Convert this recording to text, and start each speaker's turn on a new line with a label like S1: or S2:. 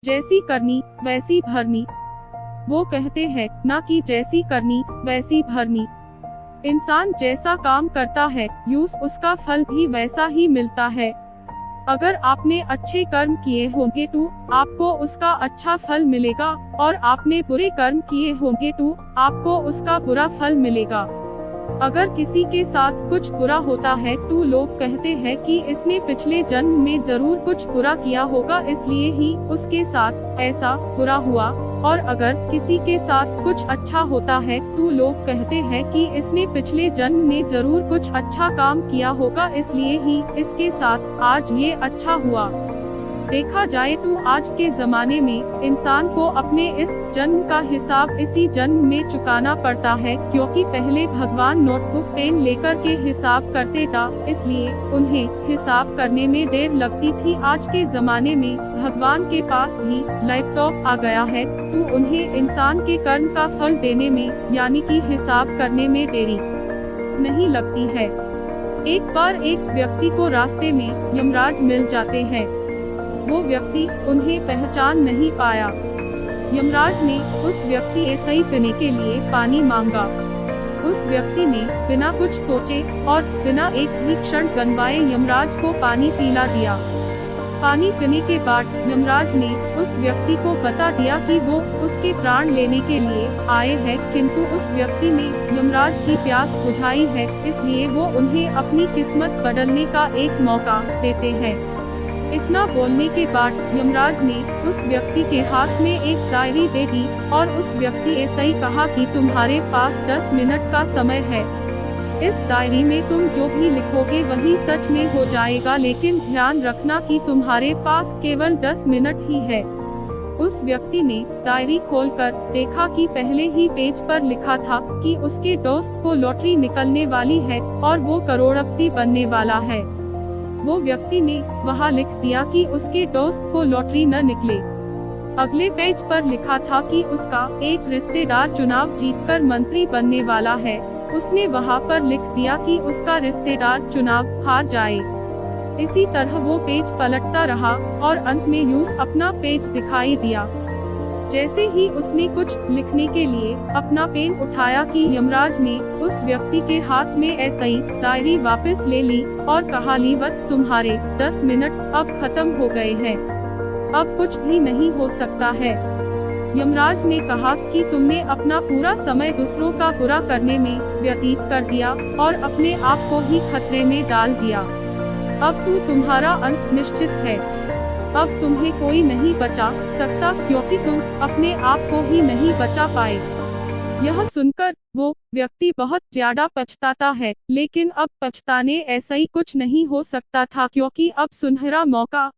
S1: जैसी करनी वैसी भरनी। वो कहते हैं ना कि जैसी करनी वैसी भरनी। इंसान जैसा काम करता है यूं उसका फल भी वैसा ही मिलता है। अगर आपने अच्छे कर्म किए होंगे तो आपको उसका अच्छा फल मिलेगा, और आपने बुरे कर्म किए होंगे तो आपको उसका बुरा फल मिलेगा। अगर किसी के साथ कुछ बुरा होता है तो लोग कहते हैं कि इसने पिछले जन्म में जरूर कुछ बुरा किया होगा, इसलिए ही उसके साथ ऐसा बुरा हुआ। और अगर किसी के साथ कुछ अच्छा होता है तो लोग कहते हैं कि इसने पिछले जन्म में जरूर कुछ अच्छा काम किया होगा, इसलिए ही इसके साथ आज ये अच्छा हुआ। देखा जाए तो आज के जमाने में इंसान को अपने इस जन्म का हिसाब इसी जन्म में चुकाना पड़ता है, क्योंकि पहले भगवान नोटबुक पेन लेकर के हिसाब करते थे, इसलिए उन्हें हिसाब करने में देर लगती थी। आज के जमाने में भगवान के पास भी लैपटॉप आ गया है, तो उन्हें इंसान के कर्म का फल देने में यानी कि हिसाब करने में देरी नहीं लगती है। एक बार एक व्यक्ति को रास्ते में यमराज मिल जाते हैं। वो व्यक्ति उन्हें पहचान नहीं पाया। यमराज ने उस व्यक्ति ऐसे ही पीने के लिए पानी मांगा। उस व्यक्ति ने बिना कुछ सोचे और बिना एक भी क्षण गंवाए यमराज को पानी पिला दिया। पानी पीने के बाद यमराज ने उस व्यक्ति को बता दिया कि वो उसके प्राण लेने के लिए आए हैं, किंतु उस व्यक्ति ने यमराज की प्यास बुझाई है, इसलिए वो उन्हें अपनी किस्मत बदलने का एक मौका देते हैं। इतना बोलने के बाद यमराज ने उस व्यक्ति के हाथ में एक डायरी दे दी, और उस व्यक्ति ऐसा ही कहा कि तुम्हारे पास 10 मिनट का समय है। इस डायरी में तुम जो भी लिखोगे वही सच में हो जाएगा, लेकिन ध्यान रखना कि तुम्हारे पास केवल 10 मिनट ही है। उस व्यक्ति ने डायरी खोलकर देखा कि पहले ही पेज पर लिखा था कि उसके दोस्त को लॉटरी निकलने वाली है और वो करोड़पति बनने वाला है। वो व्यक्ति ने वहाँ लिख दिया कि उसके दोस्त को लॉटरी न निकले। अगले पेज पर लिखा था कि उसका एक रिश्तेदार चुनाव जीतकर मंत्री बनने वाला है। उसने वहाँ पर लिख दिया कि उसका रिश्तेदार चुनाव हार जाए। इसी तरह वो पेज पलटता रहा और अंत में यूं अपना पेज दिखाई दिया। जैसे ही उसने कुछ लिखने के लिए अपना पेन उठाया कि यमराज ने उस व्यक्ति के हाथ में ऐसे ही डायरी वापस ले ली और कहा, ली वत्स, तुम्हारे 10 मिनट अब खत्म हो गए हैं, अब कुछ भी नहीं हो सकता है। यमराज ने कहा कि तुमने अपना पूरा समय दूसरों का बुरा करने में व्यतीत कर दिया और अपने आप को ही खतरे में डाल दिया। अब तो तुम्हारा अंत निश्चित है। अब तुम्हें कोई नहीं बचा सकता, क्योंकि तुम अपने आप को ही नहीं बचा पाए। यह सुनकर वो व्यक्ति बहुत ज्यादा पछताता है, लेकिन अब पछताने ऐसा ही कुछ नहीं हो सकता था, क्योंकि अब सुनहरा मौका